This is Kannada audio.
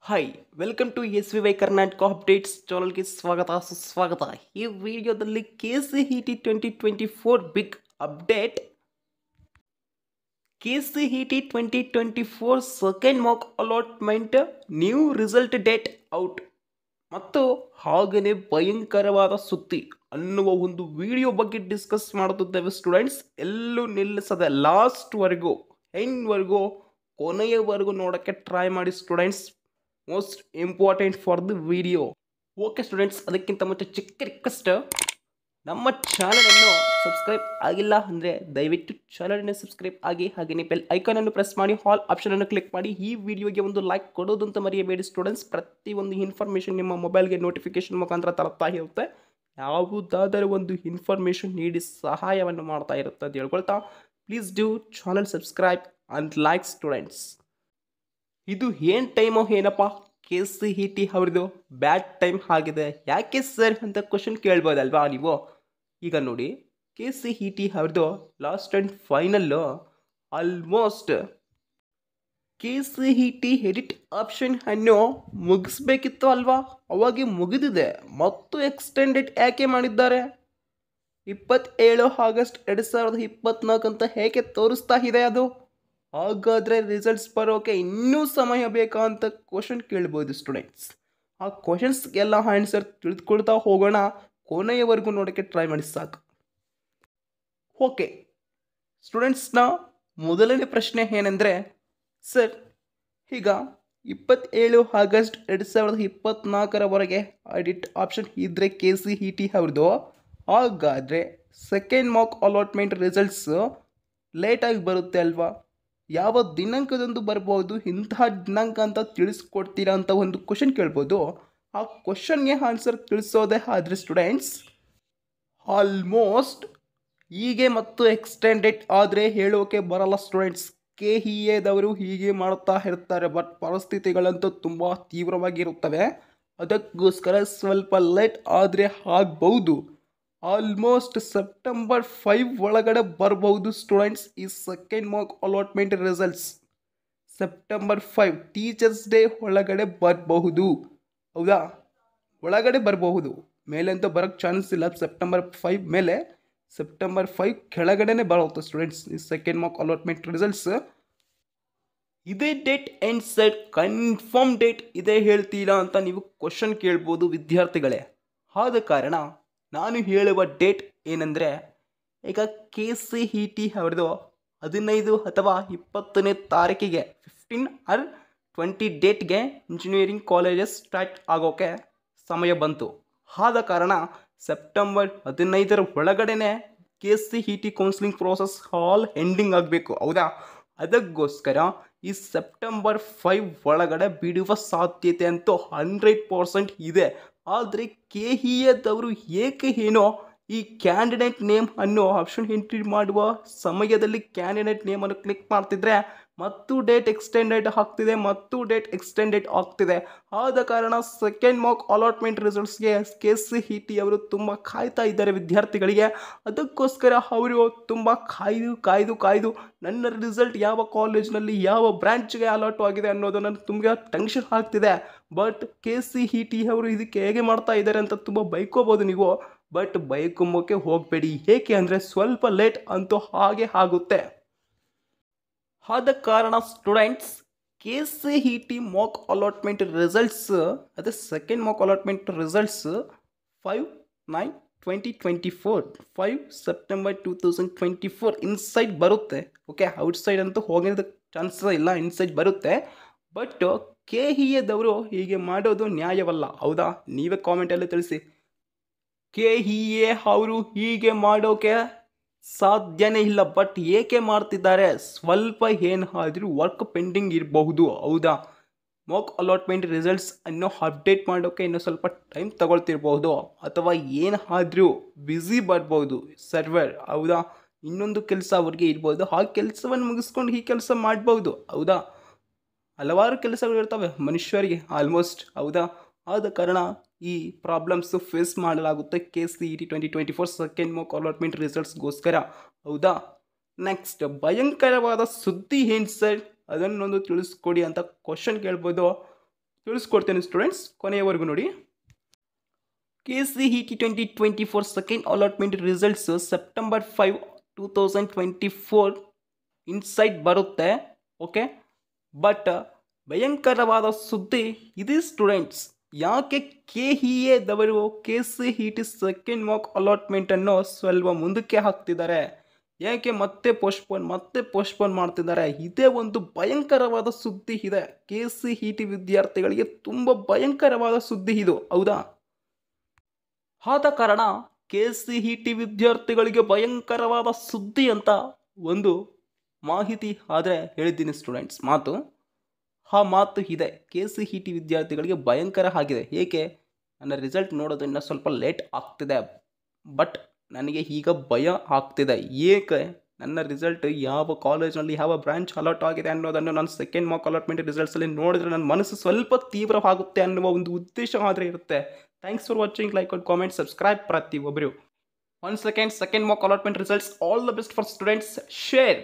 Hi welcome to S V Y Karnataka updates ಚಾನಲ್ಗೆ ಸ್ವಾಗತ ಸುಸ್ವಾಗತ. ಈ ವಿಡಿಯೋದಲ್ಲಿ KCET 2024 big update. KCET 2024 second mock allotment new result date out ಮತ್ತು ಹಾಗೆಯೇ ಭಯಂಕರವಾದ ಸುದ್ದಿ ಅನ್ನುವ ಒಂದು ವಿಡಿಯೋ ಬಗ್ಗೆ ಡಿಸ್ಕಸ್ ಮಾಡುತ್ತಿದ್ದೇವೆ ಸ್ಟೂಡೆಂಟ್ಸ್. ಎಲ್ಲೂ ನಿಲ್ಲಿಸದೆ ಲಾಸ್ಟ್ವರೆಗೂ ಎಂಡ್ವರೆಗೂ ಕೊನೆಯವರೆಗೂ ನೋಡೋಕ್ಕೆ ಟ್ರೈ ಮಾಡಿ students. Most important for the video. Okay students, ಅದಕ್ಕಿಂತ ಮುಂಚೆ ಚಿಕ್ಕ ರಿಕ್ವೆಸ್ಟ್, ನಮ್ಮ ಚಾನಲನ್ನು ಸಬ್ಸ್ಕ್ರೈಬ್ ಆಗಿಲ್ಲ ಅಂದರೆ ದಯವಿಟ್ಟು ಚಾನಲನ್ನು ಸಬ್ಸ್ಕ್ರೈಬ್ ಆಗಿ ಹಾಗೆಯೇ ಬೆಲ್ ಐಕಾನನ್ನು ಪ್ರೆಸ್ ಮಾಡಿ ಆಲ್ ಆಪ್ಷನನ್ನು ಕ್ಲಿಕ್ ಮಾಡಿ ಈ ವಿಡಿಯೋಗೆ ಒಂದು ಲೈಕ್ ಕೊಡೋದಂತ ಮರೆಯಬೇಡಿ ಸ್ಟೂಡೆಂಟ್ಸ್. ಪ್ರತಿಯೊಂದು ಇನ್ಫಾರ್ಮೇಷನ್ ನಿಮ್ಮ ಮೊಬೈಲ್ಗೆ ನೋಟಿಫಿಕೇಶನ್ ಮುಖಾಂತರ ತಲುಪ್ತಾ ಇರುತ್ತೆ. ಯಾವುದಾದರೂ ಒಂದು ಇನ್ಫಾರ್ಮೇಷನ್ ನೀಡಿ ಸಹಾಯವನ್ನು ಮಾಡ್ತಾ ಇರುತ್ತೆ ಅಂತ ಹೇಳ್ಕೊಳ್ತಾ, please do channel subscribe and like students. ಇದು ಏನು ಟೈಮೋ ಏನಪ್ಪ, KCET ಅವ್ರದ್ದು ಬ್ಯಾಡ್ ಟೈಮ್ ಆಗಿದೆ ಯಾಕೆ ಸರ್ ಅಂತ ಕ್ವಶನ್ ಕೇಳ್ಬೋದಲ್ವಾ ನೀವು. ಈಗ ನೋಡಿ, KCET ಅವ್ರದ್ದು last and final almost KCET edit option ಅನ್ನು ಮುಗಿಸ್ಬೇಕಿತ್ತು ಅಲ್ವಾ, ಅವಾಗೆ ಮುಗಿದಿದೆ. ಮತ್ತು ಎಕ್ಸ್ಟೆಂಡೆಡ್ ಯಾಕೆ ಮಾಡಿದ್ದಾರೆ? 27 ಆಗಸ್ಟ್ 2024 ಅಂತ ಹೇಗೆ ತೋರಿಸ್ತಾ ಇದೆ ಅದು? ಹಾಗಾದರೆ ರಿಸಲ್ಟ್ಸ್ ಬರೋಕೆ ಇನ್ನೂ ಸಮಯ ಬೇಕಾ ಅಂತ ಕ್ವಶನ್ ಕೇಳ್ಬೋದು ಸ್ಟೂಡೆಂಟ್ಸ್. ಆ ಕ್ವಶನ್ಸ್ಗೆಲ್ಲ ಆನ್ಸರ್ ತಿಳಿದುಕೊಳ್ತಾ ಹೋಗೋಣ, ಕೊನೆಯವರೆಗೂ ನೋಡೋಕ್ಕೆ ಟ್ರೈ ಮಾಡಿ ಸಾಕು. ಓಕೆ ಸ್ಟೂಡೆಂಟ್ಸ್ನ ಮೊದಲನೇ ಪ್ರಶ್ನೆ ಏನೆಂದರೆ, ಸರ್ ಈಗ 27 ಆಗಸ್ಟ್ 2024 ಎಡಿಟ್ ಆಪ್ಷನ್ ಇದ್ದರೆ KCET ಅವ್ರದ್ದು, ಹಾಗಾದರೆ ಸೆಕೆಂಡ್ ಮಾಕ್ ಅಲಾಟ್ಮೆಂಟ್ ರಿಸಲ್ಟ್ಸ್ ಲೇಟಾಗಿ ಬರುತ್ತೆ ಅಲ್ವಾ? ಯಾವ ದಿನಾಂಕದಂದು ಬರ್ಬೋದು, ಇಂತಹ ದಿನಾಂಕ ಅಂತ ತಿಳಿಸ್ಕೊಡ್ತೀರಾ ಅಂತ ಒಂದು ಕ್ವಶನ್ ಕೇಳ್ಬೋದು. ಆ ಕ್ವಶನ್ಗೆ ಆನ್ಸರ್ ತಿಳಿಸೋದೇ ಆದರೆ ಸ್ಟೂಡೆಂಟ್ಸ್, ಆಲ್ಮೋಸ್ಟ್ ಹೀಗೆ ಮತ್ತು ಎಕ್ಸ್ಟೆಂಡೆಡ್ ಆದರೆ ಹೇಳೋಕೆ ಬರಲ್ಲ ಸ್ಟೂಡೆಂಟ್ಸ್. KEAದವರು ಹೀಗೆ ಮಾಡ್ತಾ ಇರ್ತಾರೆ, ಬಟ್ ಪರಿಸ್ಥಿತಿಗಳಂತೂ ತುಂಬ ತೀವ್ರವಾಗಿರುತ್ತವೆ. ಅದಕ್ಕೋಸ್ಕರ ಸ್ವಲ್ಪ ಲೇಟ್ ಆದರೆ ಆಗ್ಬೋದು. ಆಲ್ಮೋಸ್ಟ್ ಸೆಪ್ಟೆಂಬರ್ 5 ಒಳಗಡೆ ಬರ್ಬೋದು ಸ್ಟೂಡೆಂಟ್ಸ್ ಈ second mock allotment results. September 5 teachers day ಒಳಗಡೆ ಬರಬಹುದು. ಹೌದಾ, ಒಳಗಡೆ ಬರಬಹುದು, ಮೇಲೆ ಅಂತ ಬರೋಕ್ಕೆ ಚಾನ್ಸ್ ಇಲ್ಲ. ಸೆಪ್ಟೆಂಬರ್ 5 ಮೇಲೆ, ಸೆಪ್ಟೆಂಬರ್ 5 ಕೆಳಗಡೆನೆ ಬರುತ್ತೆ ಸ್ಟೂಡೆಂಟ್ಸ್ ಈ ಸೆಕೆಂಡ್ ಮಾಕ್ ಅಲಾಟ್ಮೆಂಟ್ ರಿಸಲ್ಟ್ಸ್. ಇದೇ date end set confirm date ಇದೇ ಹೇಳ್ತೀರಾ ಅಂತ ನೀವು ಕ್ವಶನ್ ಕೇಳ್ಬೋದು ವಿದ್ಯಾರ್ಥಿಗಳೇ. ಆದ ಕಾರಣ ನಾನು ಹೇಳುವ ಡೇಟ್ ಏನೆಂದರೆ, ಈಗ KCET ಅವ್ರದ್ದು 15 ಅಥವಾ 20ನೇ ತಾರೀಕಿಗೆ 15 ಆರ್ 20 ಡೇಟ್ಗೆ ಇಂಜಿನಿಯರಿಂಗ್ ಕಾಲೇಜಸ್ ಸ್ಟಾರ್ಟ್ ಆಗೋಕ್ಕೆ ಸಮಯ ಬಂತು. ಆದ ಕಾರಣ ಸೆಪ್ಟೆಂಬರ್ 15 ಒಳಗಡೆ KCET counselling process all ending ಆಗಬೇಕು. ಹೌದಾ, ಅದಕ್ಕೋಸ್ಕರ ಈ ಸೆಪ್ಟೆಂಬರ್ 5 ಒಳಗಡೆ ಬಿಡುವ ಸಾಧ್ಯತೆ ಅಂತೂ 100% ಇದೆ. ಆದರೆ KEAದವರು ಏಕೆ ಏನೋ ಈ ಕ್ಯಾಂಡಿಡೇಟ್ ನೇಮ್ ಅನ್ನು ಆಪ್ಷನ್ ಎಂಟ್ರಿ ಮಾಡುವ ಸಮಯದಲ್ಲಿ ಕ್ಯಾಂಡಿಡೇಟ್ ನೇಮನ್ನು ಕ್ಲಿಕ್ ಮಾಡ್ತಿದ್ರೆ ಮತ್ತು ಡೇಟ್ ಎಕ್ಸ್ಟೆಂಡೆಡ್ ಆಗ್ತಿದೆ. ಆದ ಕಾರಣ ಸೆಕೆಂಡ್ ಮಾಕ್ ಅಲಾಟ್ಮೆಂಟ್ ರಿಸಲ್ಟ್ಸ್ಗೆ KCET ಅವರು ತುಂಬ ಕಾಯ್ತಾ ಇದ್ದಾರೆ ವಿದ್ಯಾರ್ಥಿಗಳಿಗೆ. ಅದಕ್ಕೋಸ್ಕರ ಅವರು ತುಂಬ ಕಾಯ್ದು ನನ್ನ ರಿಸಲ್ಟ್ ಯಾವ ಕಾಲೇಜ್ನಲ್ಲಿ ಯಾವ ಬ್ರ್ಯಾಂಚ್ಗೆ ಅಲಾಟ್ ಆಗಿದೆ ಅನ್ನೋದು ನನಗೆ ತುಂಬ ಟೆನ್ಷನ್ ಆಗ್ತಿದೆ. ಬಟ್ KCET ಅವರು ಇದಕ್ಕೆ ಹೇಗೆ ಮಾಡ್ತಾ ಇದ್ದಾರೆ ಅಂತ ತುಂಬ ಬೈಕೋಬೋದು ನೀವು, ಬಟ್ ಬೈಕೊಂಬೋಕ್ಕೆ ಹೋಗಬೇಡಿ. ಏಕೆ ಅಂದರೆ ಸ್ವಲ್ಪ ಲೇಟ್ ಅಂತೂ ಹಾಗೆ ಆಗುತ್ತೆ. ಆದ ಕಾರಣ students, KCET mock allotment results, ಅದೇ second mock allotment results 5/9/2024 5 September 2024 inside ಬರುತ್ತೆ. ಓಕೆ, ಔಟ್ಸೈಡ್ ಅಂತೂ ಹೋಗೋದಕ್ಕೆ ಚಾನ್ಸಸ್ ಇಲ್ಲ, ಇನ್ಸೈಡ್ ಬರುತ್ತೆ. ಬಟ್ KEAದವರು ಹೀಗೆ ಮಾಡೋದು ನ್ಯಾಯವಲ್ಲ. ಹೌದಾ, ನೀವೇ ಕಾಮೆಂಟಲ್ಲಿ ತಿಳಿಸಿ. KEA ಅವರು ಹೀಗೆ ಮಾಡೋಕೆ ಸಾಧ್ಯನೇ ಇಲ್ಲ, ಬಟ್ ಏಕೆ ಮಾಡ್ತಿದ್ದಾರೆ? ಸ್ವಲ್ಪ ಏನಾದರೂ ವರ್ಕ್ ಪೆಂಡಿಂಗ್ ಇರಬಹುದು. ಹೌದಾ, ಮಾಕ್ ಅಲಾಟ್ಮೆಂಟ್ ರಿಸಲ್ಟ್ಸ್ ಅನ್ನು ಅಪ್ಡೇಟ್ ಮಾಡೋಕ್ಕೆ ಇನ್ನೂ ಸ್ವಲ್ಪ ಟೈಮ್ ತಗೊಳ್ತಿರ್ಬೋದು, ಅಥವಾ ಏನಾದರೂ ಬ್ಯುಸಿ ಬರ್ಬೋದು ಸರ್ವರ್. ಹೌದಾ, ಇನ್ನೊಂದು ಕೆಲಸ ಅವ್ರಿಗೆ ಇರ್ಬೋದು, ಆ ಕೆಲಸವನ್ನು ಮುಗಿಸ್ಕೊಂಡು ಈ ಕೆಲಸ ಮಾಡ್ಬೋದು. ಹೌದಾ, ಹಲವಾರು ಕೆಲಸಗಳು ಇರ್ತವೆ ಮನುಷ್ಯರಿಗೆ ಆಲ್ಮೋಸ್ಟ್. ಹೌದಾ, ಆದ ಕಾರಣ ಈ ಪ್ರಾಬ್ಲಮ್ಸ್ ಫೇಸ್ ಮಾಡಲಾಗುತ್ತೆ KCET 2024 ಸೆಕೆಂಡ್ ಮಾಕ್ ಅಲಾಟ್ಮೆಂಟ್ ರಿಸಲ್ಟ್ಸ್ಗೋಸ್ಕರ. ಹೌದಾ, ನೆಕ್ಸ್ಟ್ ಭಯಂಕರವಾದ ಸುದ್ದಿ ಏನು ಸರ್, ಅದನ್ನೊಂದು ತಿಳಿಸ್ಕೊಡಿ ಅಂತ ಕ್ವಶನ್ ಕೇಳ್ಬೋದು. ತಿಳಿಸ್ಕೊಡ್ತೇನೆ ಸ್ಟೂಡೆಂಟ್ಸ್, ಕೊನೆಯವರೆಗೂ ನೋಡಿ. KCET 2024 second allotment results September 5, 2024 inside ಬರುತ್ತೆ. ಓಕೆ, ಬಟ್ ಭಯಂಕರವಾದ ಸುದ್ದಿ ಇದೆ ಸ್ಟೂಡೆಂಟ್ಸ್. ಯಾಕೆ KEAದವರು KCET ಸೆಕೆಂಡ್ ಮಾಕ್ ಅಲಾಟ್ಮೆಂಟನ್ನು ಸ್ವಲ್ಪ ಮುಂದಕ್ಕೆ ಹಾಕ್ತಿದ್ದಾರೆ, ಯಾಕೆ ಮತ್ತೆ ಪೋಸ್ಟ್ಪೋನ್ ಮಾಡ್ತಿದ್ದಾರೆ? ಇದೇ ಒಂದು ಭಯಂಕರವಾದ ಸುದ್ದಿ ಇದೆ. KCET ವಿದ್ಯಾರ್ಥಿಗಳಿಗೆ ತುಂಬ ಭಯಂಕರವಾದ ಸುದ್ದಿ ಇದು, ಹೌದಾ? ಆದ ಕಾರಣ KCET ವಿದ್ಯಾರ್ಥಿಗಳಿಗೆ ಭಯಂಕರವಾದ ಸುದ್ದಿ ಅಂತ ಒಂದು ಮಾಹಿತಿ ಆದರೆ ಹೇಳಿದ್ದೀನಿ ಸ್ಟೂಡೆಂಟ್ಸ್. ಆ ಮಾತು ಇದೆ. KCET ವಿದ್ಯಾರ್ಥಿಗಳಿಗೆ ಭಯಂಕರ ಆಗಿದೆ. ಏಕೆ? ನನ್ನ ರಿಸಲ್ಟ್ ನೋಡೋದನ್ನು ಸ್ವಲ್ಪ ಲೇಟ್ ಆಗ್ತಿದೆ, ಬಟ್ ನನಗೆ ಈಗ ಭಯ ಆಗ್ತಿದೆ. ಏಕೆ? ನನ್ನ ರಿಸಲ್ಟ್ ಯಾವ ಕಾಲೇಜ್ನಲ್ಲಿ ಯಾವ ಬ್ರಾಂಚ್ ಅಲಾಟ್ ಆಗಿದೆ ಅನ್ನೋದನ್ನು ನಾನು ಸೆಕೆಂಡ್ ಮಾಕ್ ಅಲಾಟ್ಮೆಂಟ್ ರಿಸಲ್ಟ್ಸಲ್ಲಿ ನೋಡಿದ್ರೆ ನನ್ನ ಮನಸ್ಸು ಸ್ವಲ್ಪ ತೀವ್ರವಾಗುತ್ತೆ ಅನ್ನುವ ಒಂದು ಉದ್ದೇಶ ಆದರೆ ಇರುತ್ತೆ. Thanks for watching. Like and comment, subscribe ಪ್ರತಿಯೊಬ್ಬರು. 1 second, second mock allotment results. All the best for students. Share.